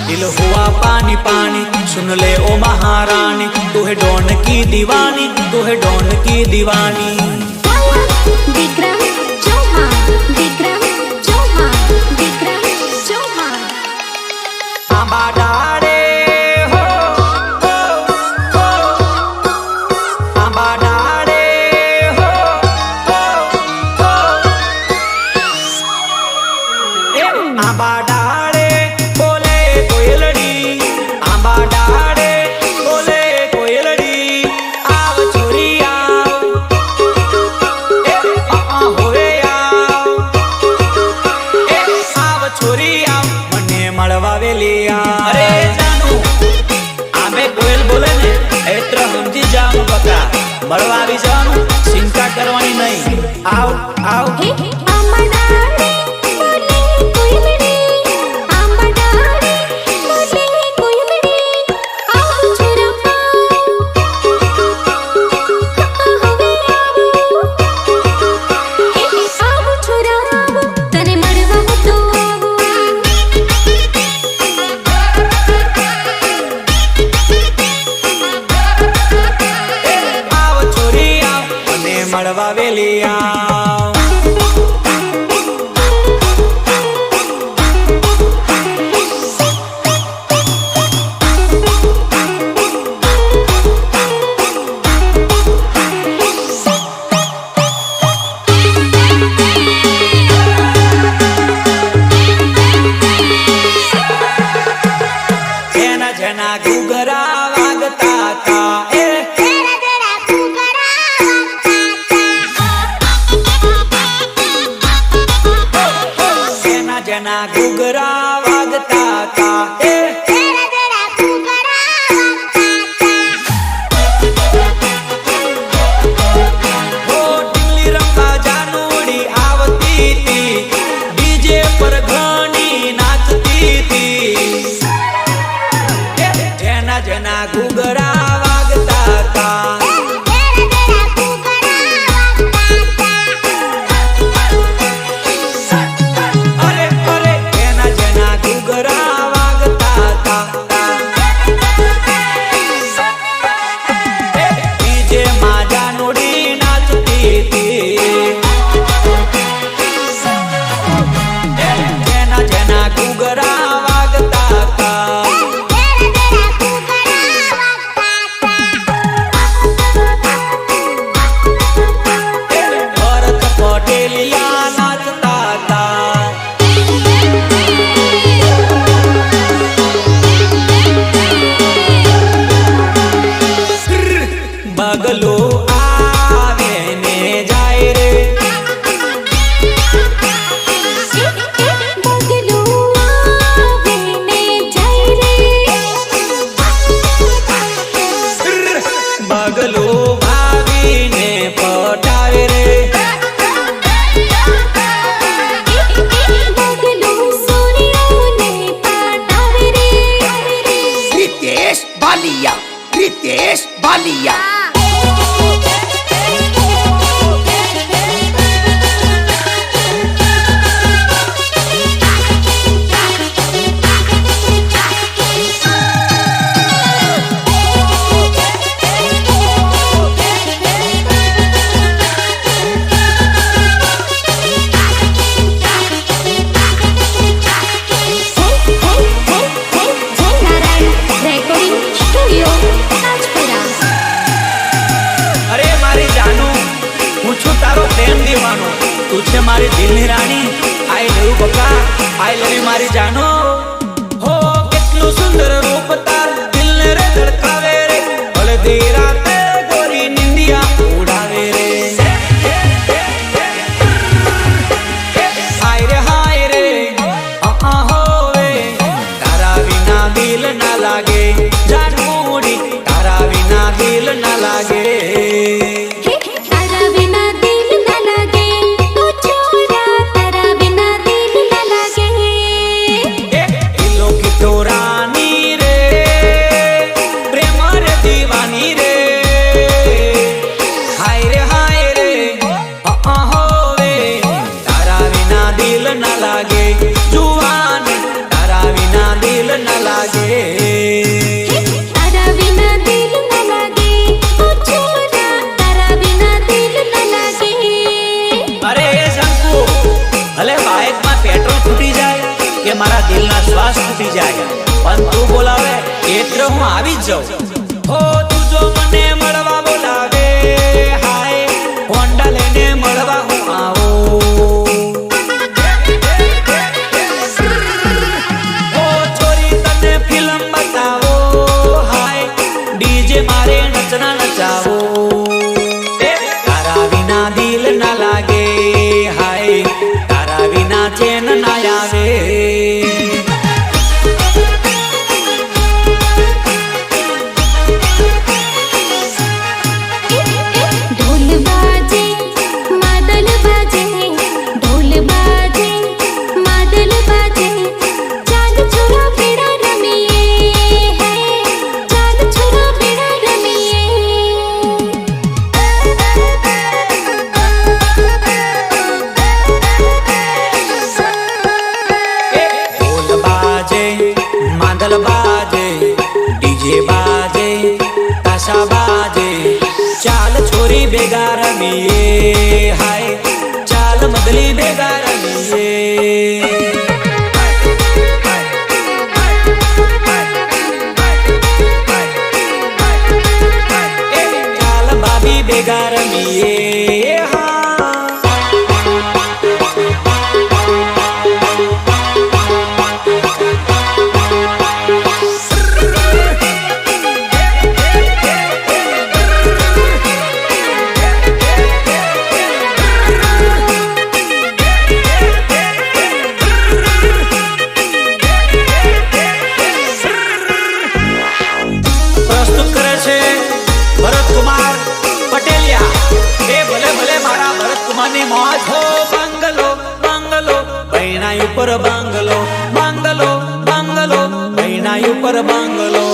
दिल हुआ पानी पानी सुन ले ओ महारानी, तू है डॉन की दीवानी, तू है डॉन की दीवानी। विक्रम चौहान, विक्रम चौहान, विक्रम चौहान। आंबा डाले हो, आंबा डाले हो, आंबा डाले बोले कोयलड़ी, आंबा डाले बोले कोयलड़ी। आव छोरी आव, होवे आव, आव छोरी आव मने મળવા વેલી આ। અરે જાનુ આમે કોયલ બોલે ને એત્ર સમજી જાવ બકા, મળવા આવી જાનું, ચિંતા કરવાની નહીં। આવ આવ આંબા ડાળે બોલે કોયલડી, આંબા ડાળે બોલે કોયલડી। આવ છોરા આવ છોરા તને મળવા તો આવ છોરી આવ મને મળવા વેલી આવ। જેના જેના ઘૂઘરા વાગતા તા એ જેના જેના ઘૂઘરા વાગતા તા એ હો ઢીલી રંબા જાનુડી આવતી તી, ડીજે પર ઘણી નાચતી તી। જેના જેના ઘૂઘરા વાગતા તા અરે અરે જેના જેના ઘૂઘરા વાગતા તા ડીજે માં જાનુડી નાચતી તી। જેના જેના ઘૂઘરા વાગતા તા ભરત પટેલિયા નાચતા તા। બગલો આવે ને જાય રે, બગલો આવે ને જાય રે। બગલો ભાવીને પટાવે રે। બગલો સૂર્યોને પાટાવે રે। रितेश बालिया, रितेश बालिया। અરે મારી જાનુ હું છું તારો પ્રેમ દીવાનો, તું છે મારી દિલની રાણી। આઈ લવ યુ બકા, આઈ લવ યુ મારી જાનુ। હો કેટલું સુંદર રૂપ તાર દિલને રે ધડકાવે રે, હળદી રાતે ગોરી નિંદિયા ઉડાવે રે। હાય રે હોવે તારા વિના દિલ ના લાગે, જાનમુડી તારા વિના દિલ ના લાગે। તારા વિના દિલ ના લાગે, ઓ છોરા તારા વિના દિલ ના લાગે। શ્વાસ તૂટી જાય પણ તું બોલાવે એટલે હું આવી જ જાઉં હો તું જો મને મળવા બોલાવે હાય હોન્ડા લઈને મળવા હું આવું ઓ છોરી તને ફિલ્મ બતાવો હાય ડીજે મારે નચના નચાવો તારા વિના દિલ ના લાગે હાય તારા વિના ચેન ના આવે ढोल बाजे मादल बाजे ढोल बाजे मादल बाजे चांद छोरा बेड़ा रमिए है चांद छोरा बेड़ा रमिए ढोल बाजे मादल बाजे डीजे बाजे ताशा बाजे चाल छोरी बेगा रमिए हाय चाल मदली बेगा रमिए चाल बाबी बेगा रमिए हाँ પ્રસ્તુત કરે છે ભરતકુમાર પટેલિયા એ ભલે ભલે મારા ભરતકુમારની મોજ હો બંગલો બંગલો પૈણા ઉપર બંગલો બંગલો બંગલો પૈણા ઉપર બંગલો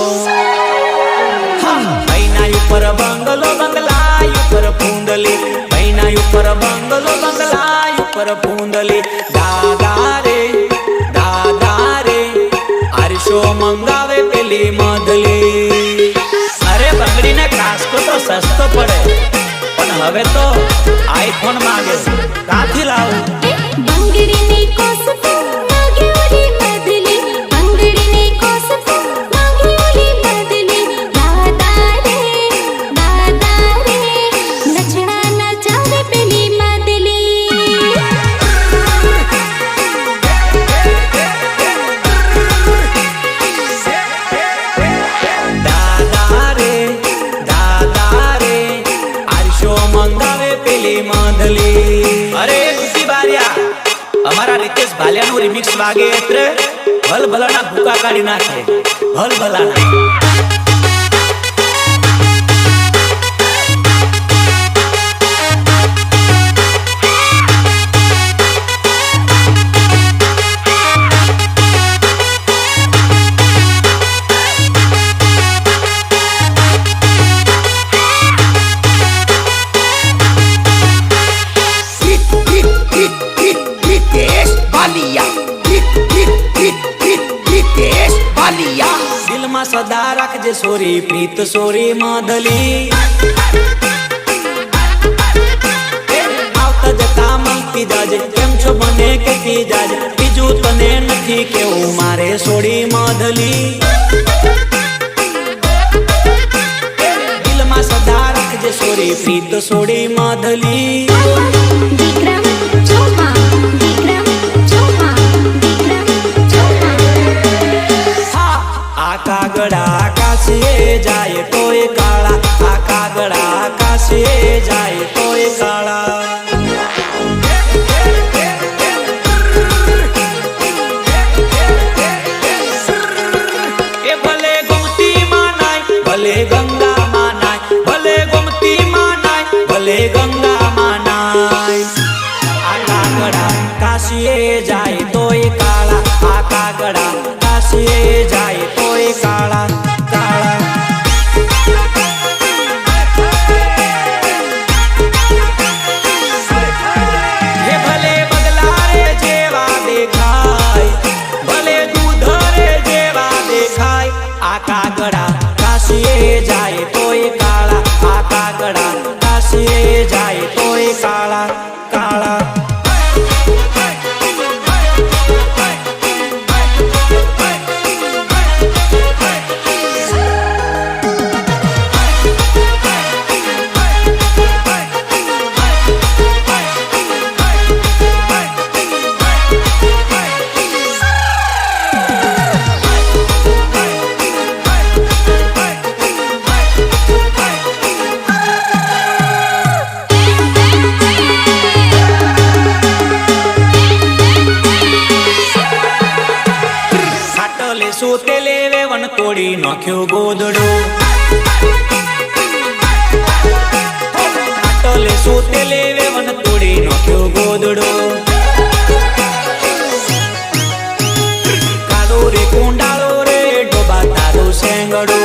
હા પૈણા ઉપર બંગલો બંગલા ઉપર પૂંદલી પૈણા ઉપર બંગલો બંગલા ઉપર પૂંદલી દાદા રે આરશો મંગાવે પેલી મદલી અરે બંગડીને કાસ્કો તો સસ્તો પડે પણ હવે તો આઈફોન માંગે કાથી લાવું બંગડીની કોસકો માગે ઓલી મદલી બંગડીની કોસકો માગે ઓલી મદલી દાદા રે નચણા નચાવે પેલી મદલી દાદા રે આરશો મંગાવે પેલી મદલી અરે કુટી બારિયા અમારા રીતેશ ભાલિયાનું રિમિક્સ વાગે એટલે ભલ ભલાના ભૂકા કાઢી નાખે ભલ ભલાના रितेश बालिया रितेश बालिया દિલમાં સદા રાખજે સોરી પ્રીત સોરી મદલી આવતા જતા મળતી જાજે કેમ છો મને કહેતી જાજે બીજું તને નથી કેવું મારે સોડી મદલી દિલમાં સદા રાખજે સોરી પ્રીત સોડી મદલી વિક્રમ ચોમા આ કાગડા આકાશે જાય તોય કાળા આ કાગડા આકાશે જાય તોય કાળા એ ભલે ગોમતી માં નાય ભલે ગંગા માં નાય ભલે ગોમતી માં નાય ભલે ગંગા માં નાય આ કાગડા કાશીએ જાય તોય કાળા આ કાગડા કાશીએ જાય તોય કાળા કાળા હે ભલે બગલા રે જેવા દેખાય ભલે દૂધ રે જેવા દેખાય આ કાગડા કાશીએ જાય તોય કાળા આ કાગડા કાશીએ જાય તોય કાળા કાળા તોડી નાખ્યો ગોદડો આટલે સોતે લેવે વન તોડી નાખ્યો ગોદડો કાળો રે કુંડાળો રે ડોબા તારો સેંગડો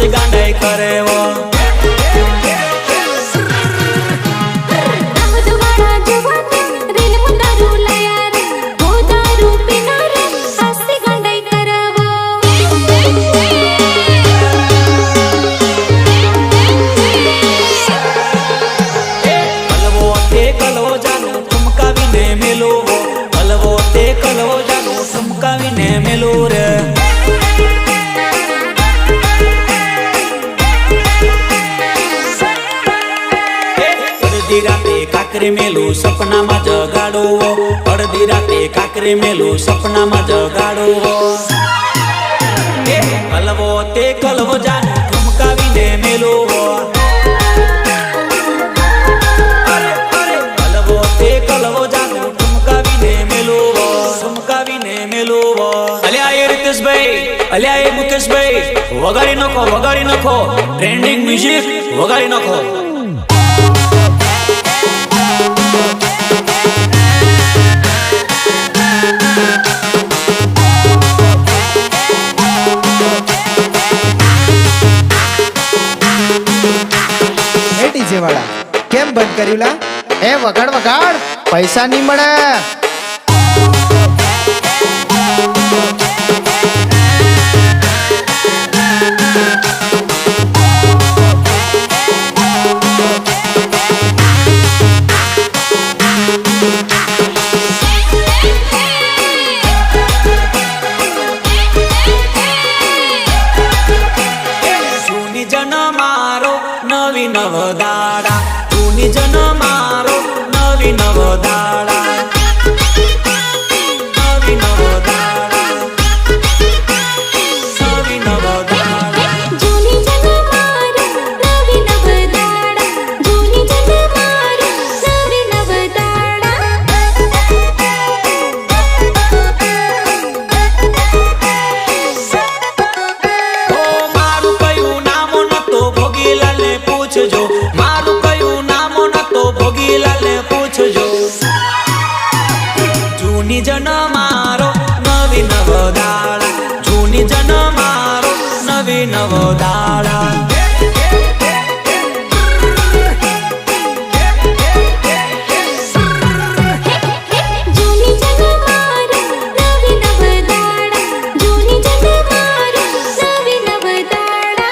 ગાંડાઈ કરે વો હલવો તે કલવો જાનું ઠુમકાવીને મેલો હલવો તે કલવો જાનું ઠુમકાવીને મેલો રે અડધી રાતે કાકરી મેલું સપનામાં જગાડો અડધી રાતે કાકરી મેલું સપનામાં જગાડો હલવો તે કલવો જાનું ઠુમકાવીને મેલો હલવો તે કલવો જાનું ઠુમકાવીને મેલો અલ્યા એ રીતેશભાઈ અલ્યા એ મુકેશભાઈ વગાડી નાખો ટ્રેન્ડિંગ મ્યુઝિક વગાડી નાખો ડીજે વાળા કેમ બંધ કર્યું લા એ વગાડ પૈસા નહીં મળે નવી નવદાડા જૂની જન મારો નવી નવદાડા નવી નવદાડા નવી નવદાડા જૂની જન મારો નવી નવદાડા જૂની જન મારો નવી નવદાડા ઓ મારું કયું નામ નતો ભોગીલાલ પૂછજો મારું કયું નામ નતો ભોગીલાલ પૂછજો જૂની જન મારો નવી નવદાડા જૂની જન મારો નવી નવદાડા જૂની જન મારો નવી નવદાડા જૂની જન મારો નવી નવદાડા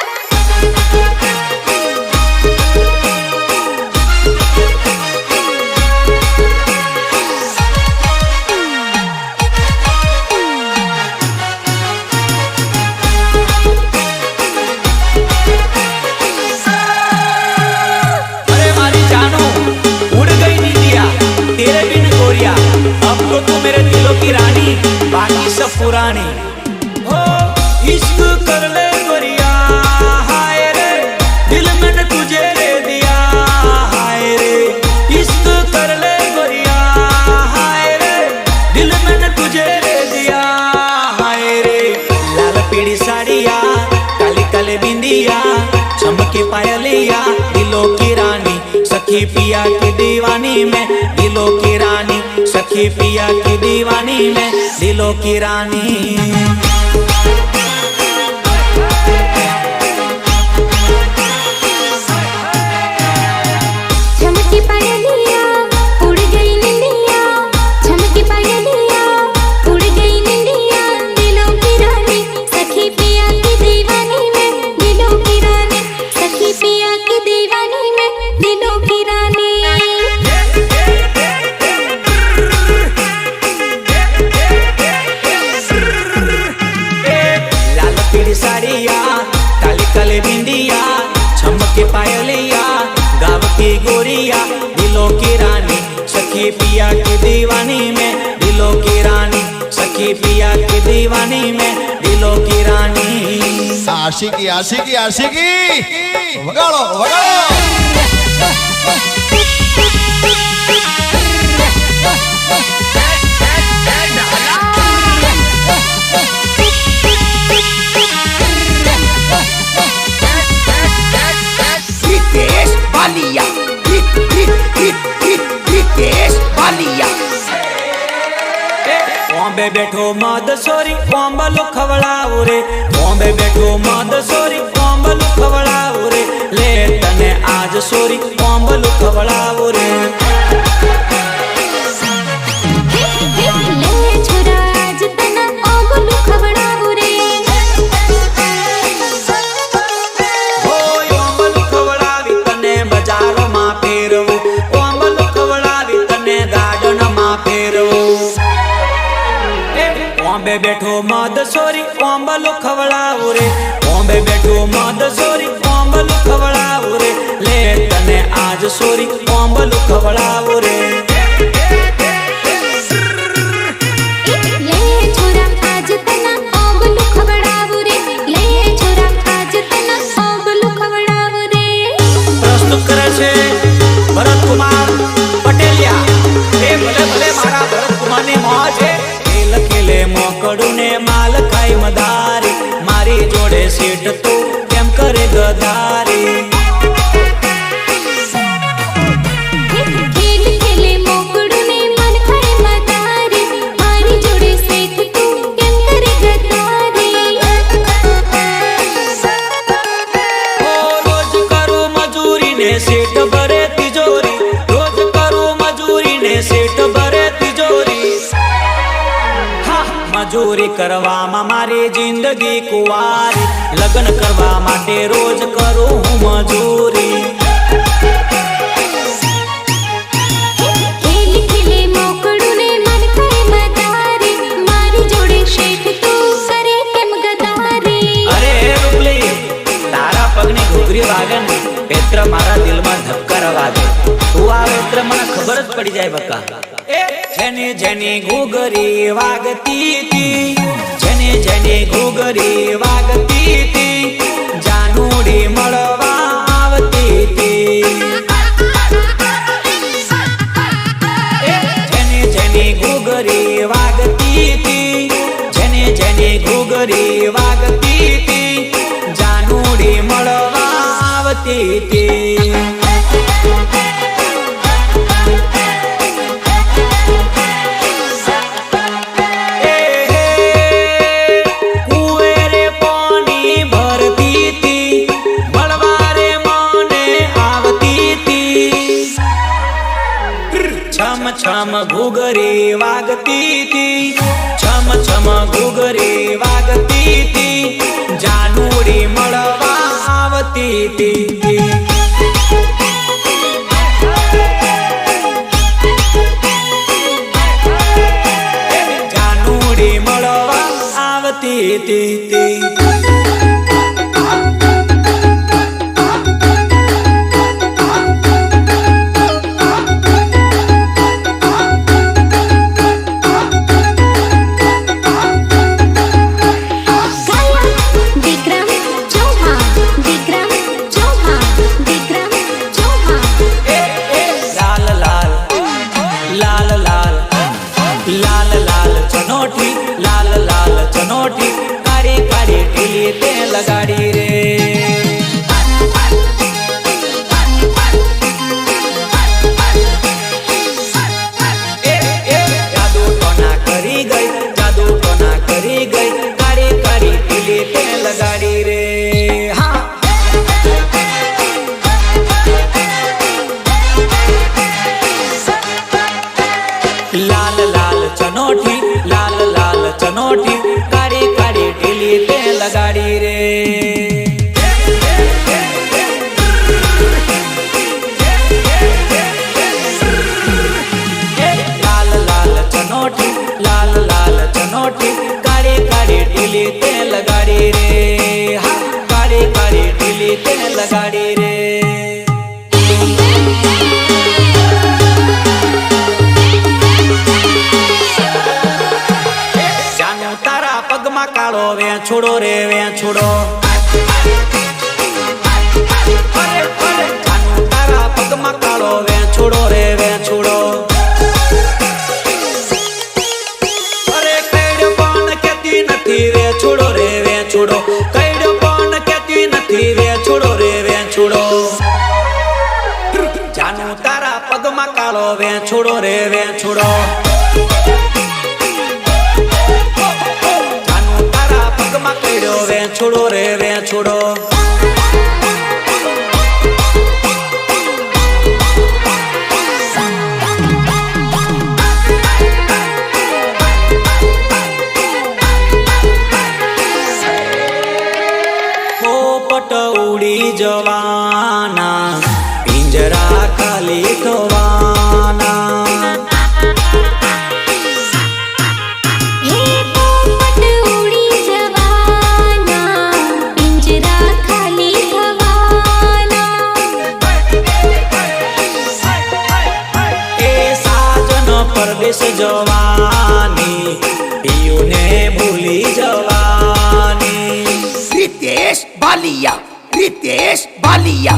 अरे मारी जानो उड़ गई नींदिया तेरे बिन गोरिया अब तो तू मेरे दिलों की रानी बाकी सब पुरानी हो इश्क कर ले गोरिया हाय रे दिल मैंने तुझे दे दिया हाय रे इश्क कर ले गोरिया हाय रे दिल मैंने तुझे दे दिया हाय रे लाल पीड़ी साड़िया काली काले बिंदिया चमके पायलिया दिलों की रानी सखी पिया की दीवानी में दिलों की रानी सखी पिया की दीवानी में दिलों की रानी चमकी पायलिया उड़ गई निंदिया चमकी पायलिया उड़ गई निंदिया दिलों की रानी सखी पिया की दीवानी में दिलों की रानी सखी पिया की दीवानी में दिलों की रानी लाल पीड़ी साड़िया काली काले बिंदिया चमके पायलिया गाँव की गोरिया दिलों की रानी सखी पिया की दीवानी में सखी पिया की दीवानी में दिलों की रानी। आशिकी आशिकी आशिकी वगाड़ो वगाड़ो। रितेश बालिया रितेश बालिया। बॉम्बे बैठो मद सोरी कोंबल खवड़ाऊ रे, बॉम्बे बैठो मद सोरी कोंबल खवड़ाऊ रे, ले तने आज सोरी कोंबल खवड़ाऊ रे। ले छोरा आज तना ओंबल खवड़ाऊ रे। ओ ओंबल खवड़ावी तने बाजार में फेरवू, ओंबल खवड़ावी तने गार्डन में फेरवू। बॉम्बे बैठो मद सोरी कोंबल खवड़ाऊ रे, बॉम्बे बैठो मद सोरी कोंबल खवड़ाऊ रे, ले तने आज सोरी कोंबल खवड़ाऊ रे। ले छोरा आज तना ओंबल खवड़ाऊ रे, ले छोरा आज तना ओंबल खवड़ाऊ रे। प्रस्तुत करे छे भरत कुमार पटेलिया। ए भले भले मारा भरत कुमार ની મોજ છે। ખેલ ખેલે મોકડું ને માલ ખાઈ મદારી, મારી જોડે સીટ તું કેમ કરે ગદારી। ખેલ ખેલે મોકડું ને મન ખાય મદારી, મારી જોડે શેઠ તું કેમ કરે ગદારી। ઓ રોજ કરું મજૂરી ને સીટ ભરે તિજોરી, રોજ કરું મજૂરી ને સીટ ભરે તિજોરી। મજૂરી કરવામાં મારી જિંદગી કુંવારી, લગ્ન કરવા માટે રોજ કરું હું મજૂરી। ખેલ ખેલે મોકડું ને મન ખાય મદારી, મારી જોડે શેઠ તું કરે કેમ ગદારી। અરે રૂપલી, તારા પગની ઘૂઘરી વાગે ને પેત્ર મારા દિલમાં ધક્કર વાગે। તું આવે એટલે મને ખબર જ પડી જાય બકા। જેની જેની ઘૂઘરી વાગતી તી, જેની જેની ઘૂઘરી વાગતી તી, જાનુડી મળવા આવતી તી। જેની જેની ઘૂઘરી વાગતી તી, જેની જેની ઘૂઘરી વાગતી તી, જાનુડી મળવા આવતી તી। छम घूघरी वागती थी, छम छम घूघरी वागती थी, जानुड़ी मळवा आवती थी। जानुड़ी मळवा आवती थी। लगाड़ी रे जादू टोना करी गई, जादू टोना करी गई, काड़ी काड़ी टीली ते लगाड़ी रे। हाँ लाल लाल चनोटी, लाल लाल चनोटी, काड़ी काड़ी टीली ते लगाड़ी रे। लाल लाल चनोटी, लाल लाल चनोटी, काड़ी काड़ी टीली ते लगाड़ी रे। हाँ काड़ी काड़ी टीली ते लगाड़ी रे। કાળો વેચુડો રે વેચુડો જાનું તારા પગમાં કાળો વેચુડો રે વેચુડો અરે કઈડો પણ કેતી નથી વેચુડો રે વેચુડો કઈડો પણ કેતી નથી વેચુડો રે વેચુડો જાનું તારા પગમાં કાળો વેચુડો રે વેચુડો જાનું તારા પગમાં કઈડો વેચુડો રે વેચુડો પોપટ ઉડી જવાના પિંજરા ખાલી થવાના હે પોપટ ઉડી જવાના પિંજરા ખાલી થવાના એ સાજન પરદેશ જવાની પિયુને ભૂલી જવાની Ritesh Balia. Ritesh Balia.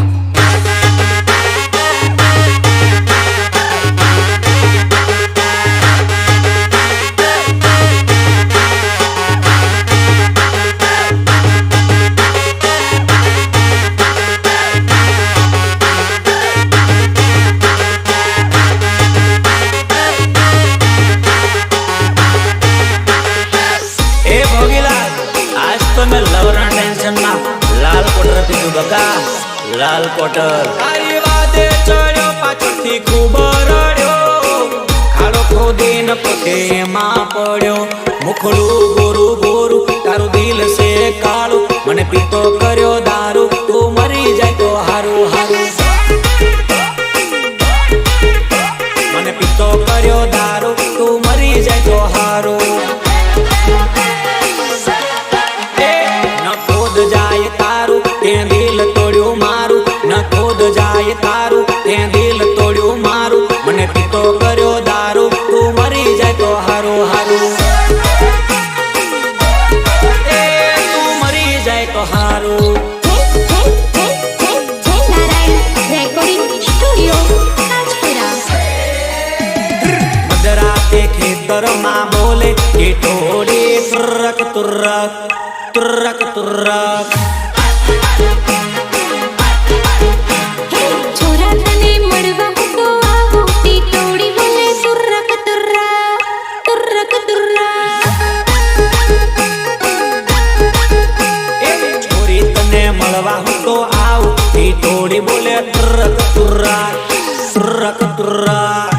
એ ભોગીલાલ આજ તો મેં લવરના ટેન્શનમાં લાલ કોટર પીધું બકા લાલ કોટર તારી વાદે ચડ્યો પાછળથી ખૂબ રડ્યો ખાડો ખોદીને પોતે એમાં પડ્યો મુખડું ગોરું ગોરું તારું દિલ છે કાળું મને પીતો કર્યો દારૂ તું મરી જાય તો હારું હારું મને પીતો કર્યો દારૂ તું મરી જાય તો હારું ન ખોદ જાય તારું તે દિલ તોડ્યું મારું ન ખોદ જાય તારું તે દિલ તોડ્યું મારું મને પીતો કર્યો દારૂ તું મરી જાય તો હારું હારું એ તું મરી જાય તો હારું નારાયણ રેકોર્ડિંગ સ્ટુડિયો રાજપુરા મધરાતે ખેતરમાં બોલે કે ઠોડી તુરક તુરક તુરક તુરક છોરા તને મળવા હું તો આવું ટીટોડી બોલે તુરક તુરક તુરક તુરક એ છોરી તને મળવા હું તો આવું ઈ ઠોડી બોલે તુરક તુરક તુરક તુરક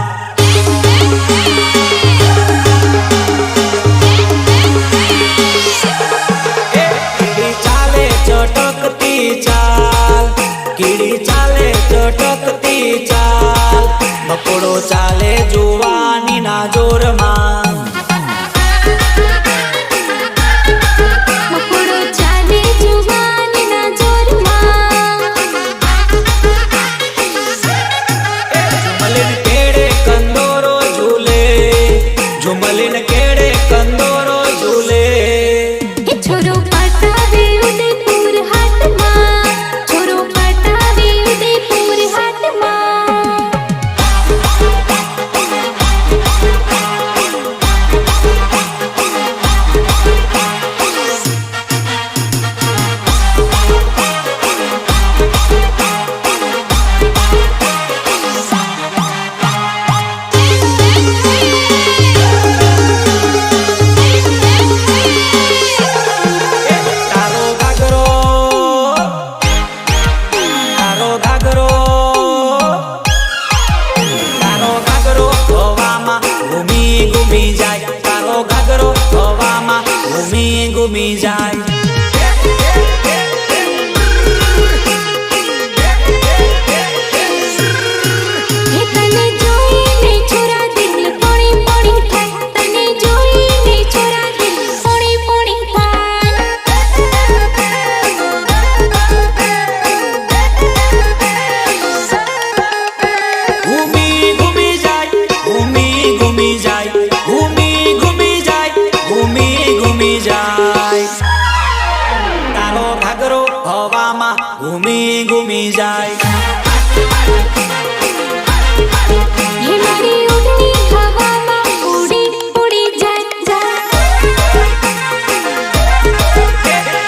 કીડી ચાલે ચટકતી ચાલ કીડી ચાલે ચટકતી ચાલ બકોડો ચાલે જુવાની ના જોરમાં મકોડો ચાલે જુવાનના જોરમાં ઝુમલીન કેડે કંદોરો ઝૂલે ઝુમલીન કેડે કંદોરો ઝૂલે એ છોરો પટાવે ઉદયપુર હાટમાં છોરો પટાવે ઉદયપુર હાટમાં હવામાં ઘૂમી ઘૂમી જાય હે મારી ઉડની હવામાં ઉડી ઉડી જાય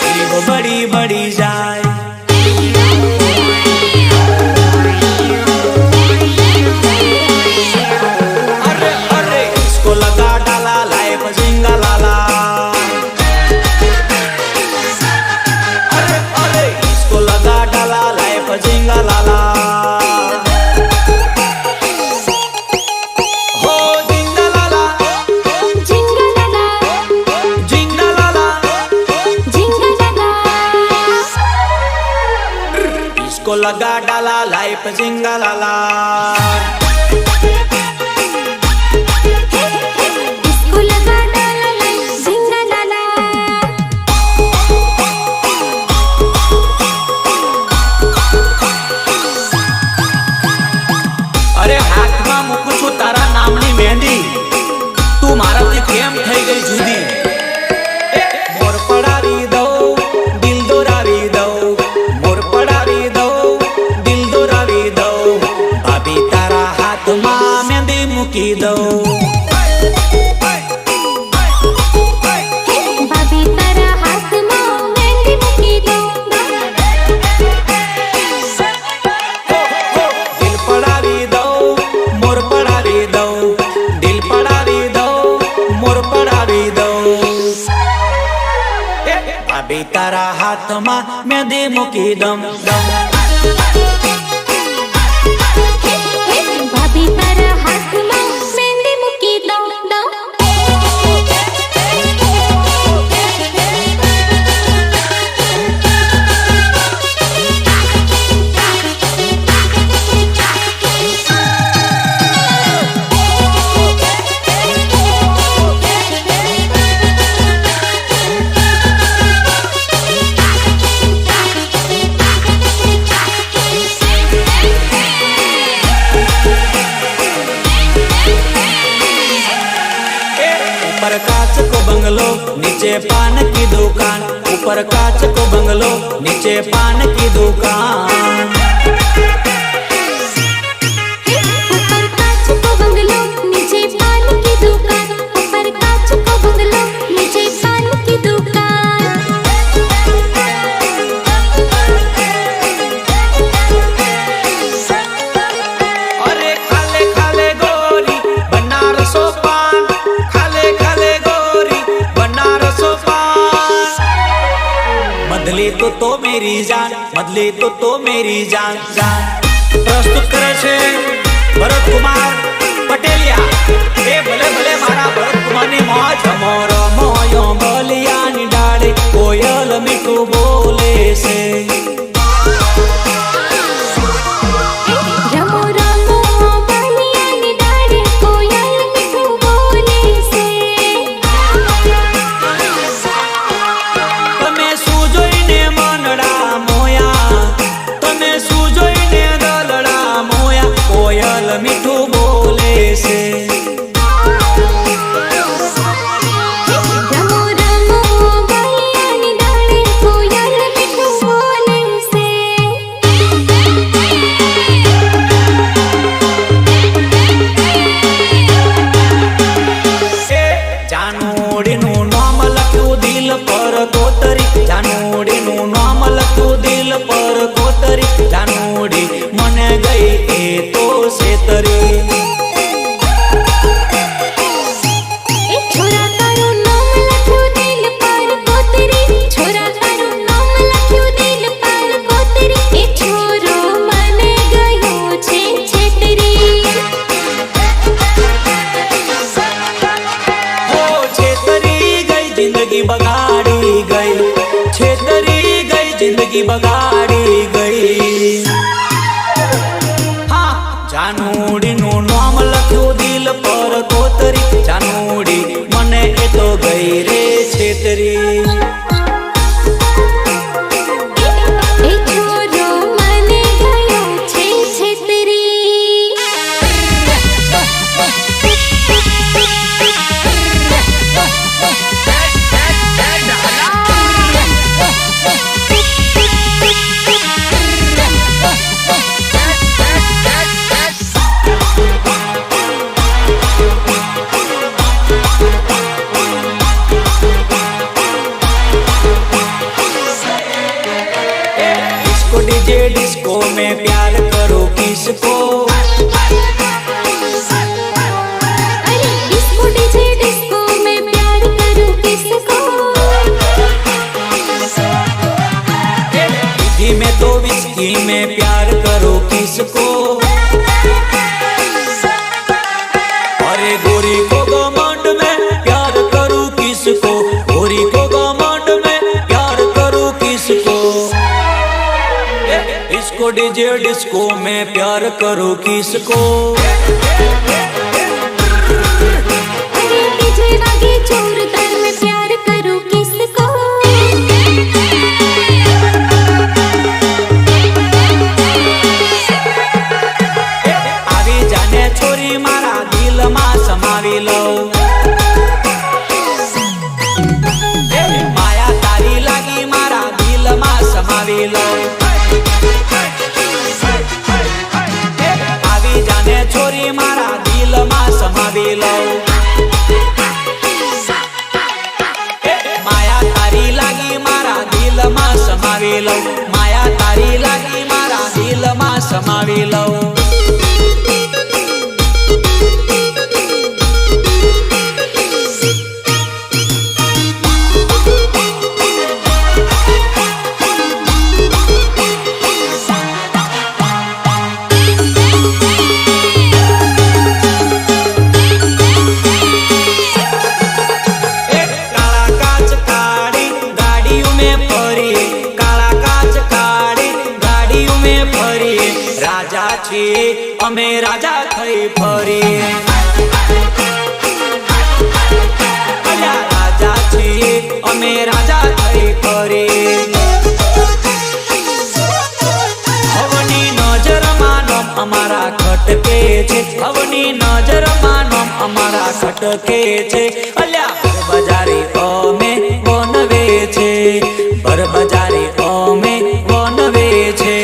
જીવ બળી બળી જાય અરે અરે इसको लगा डाला लाइफ जिंगा लाला अरे अरे इसको लगा डाला लाइफ जिंगा लाला हो जिंगा लाला ઝિંગલાલા जिंगा लाला ઝિંગલાલા इसको लगा डाला लाइफ जिंगा लाला इसको लगा डाला लाइफ ઝિંગલાલા અરે હાથમાં મૂકું છું તારા નામની મહેંદી તું મારાથી કેમ થઈ ગઈ જુદી મોર પડાવી દઉં દિલ દોરાવી દઉં મોર પડાવી દઉં દિલ દોરાવી દઉં ભાભી તારા હાથમાં મહેંદી મૂકી દઉં ભાભી તારા હાથમાં મહેંદી મૂકી દઉં દિલ પડાવી દઉં મોર પડાવી દઉં દિલ પડાવી દઉં મોર પડાવી દઉં ભાભી તારા હાથમાં મહેંદી મૂકી દઉં ભાભી તારા હાથમાં મહેંદી મૂકી દઉં ऊपर कांच को बंगलो नीचे पान की दुकान ऊपर कांच को बंगलो नीचे पान की दुकान ऊपर कांच को बंगलो नीचे पान की दुकान ऊपर कांच को बंगलो नीचे पान की दुकान अरे खाले खाले गोरी बनारसो पान खाले खाले गोरी बनारसो पान बदले तो मेरी जान बदले तो मेरी जान जान प्रस्तुत करे છે ભરત કુમાર પટેલિયા એ ભલે ભલે મારા ભરત કુમારની મોજ મોર મોયો બલિયાની ડાળે કોયલ મીઠું બોલે છે રમો રમો બલિયાની ડાળે કોયલ મીઠું બોલે છે તમે શું જોઈને મનડા મોયા તમે શું જોઈને દલડા મોયા કોયલ મીઠું બોલે છે રમો રમો બલિયાની ડાળે કોયલ મીઠું બોલે એ જાનોડીનું નામ લખ્યું દિલ પર કોતરી જાનોડીનું નામ લખ્યું દિલ પર કોતરી જાનોડી મને ગઈ એ તો સેતરી એ છોરા તારું નામ લખ્યું દિલ પર કોતરી છોરા તારું નામ લખ્યું દિલ પર કોતરી એ છોરો મને ગયો છે છેતરી હો છેતરી ગઈ જિંદગી બગાડી ગઈ છેતરી ગઈ જિંદગી બગાડી ગઈ હા જાનોડીનું નામ લખ્યું દિલ પર કોતરી જાનોડી મને એ તો ગઈ રે છેતરી એ છોરો મને ગયો છે છેતરી डिस्को डीजे डिस्को में प्यार करो किसको अरे डिस्को डीजे डिस्को में प्यार करूं किसको विधि में तो विस्की में प्यार करो किसको अरे गोरी को घमंड में प्यार करूं किसको गोरी को घमंड में प्यार करूं किसको डिस्को डीजे डिस्को में प्यार करूं किसको अरे डीजे वागे जोरदार में प्यार करूं किसको આવી જાને છોરી મારા દિલમાં સમાવી લઉં માયા તારી લાગી મારા દિલમાં સમાવી લઉં આવી જાને છોરી મારા દિલમાં સમાવી લઉં માયા તારી લાગી મારા દિલમાં સમાવી લઉં માયા તારી લાગી મારા દિલમાં સમાવી લઉં काला काच काड़ी गाड़ियों में फरी काला काच काड़ी गाड़ियों में फरी राजा छी अमे राजा थई फरी अल्या राजा छी अमे राजा थई फरी हवनी नजर मानो अमारा खटके छे हवनी नजर मानो अमारा खटके छे अल्या बजारी ओमे बनवे छे बर बजारी ओमे बनवे छे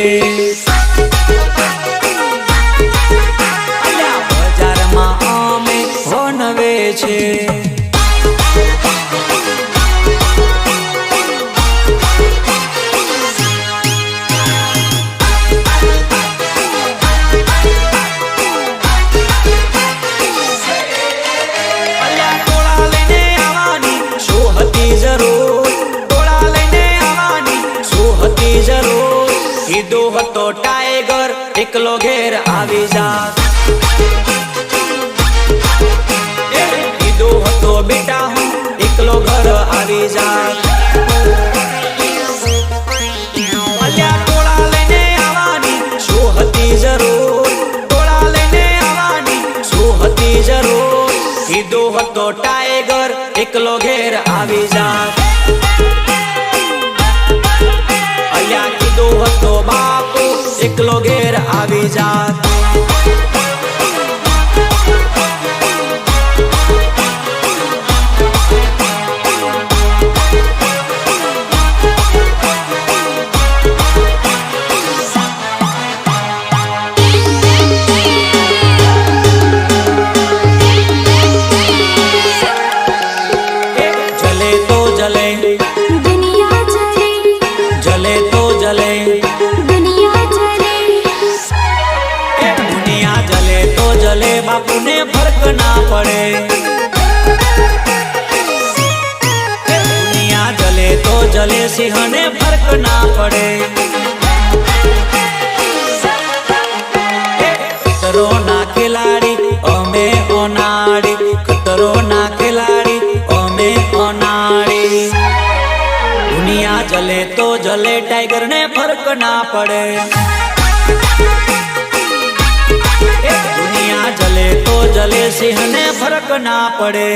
अल्या बजार मां ओमे बनवे छे અલ્યા ટોળા લઈને આવવાની શું હતી જરૂર ટોળા લઈને આવવાની શું હતી જરૂર કીધું હતો ટાઈગર એકલો ઘેર આવી જાત કીધું હતો બેટા હું એકલો ઘર આવી જાત અલ્યા ટોળા લઈને આવવાની શું હતી જરૂર ટોળા લઈને આવવાની શું હતી જરૂર કીધું હતો ટાઈગર એકલો ઘેર આવી જાત અલ્યા કીધું હતો બાપુ એકલો ઘેર આવી જાત जले तो जले दुनिया जले जले तो जले दुनिया जले दुनिया जले तो जले बापू ने फर्क ना पड़े दुनिया जले तो जले सिंह ने फर्क ना पड़े खतरो ना खिलाड़ी अमे ओनाड़ी खतरो ना खिलाड़ी अमे ओनाड़ी दुनिया जले तो जले टाइगर ने फर्क ना पड़े दुनिया जले तो जले सिंह ने फर्क ना पड़े।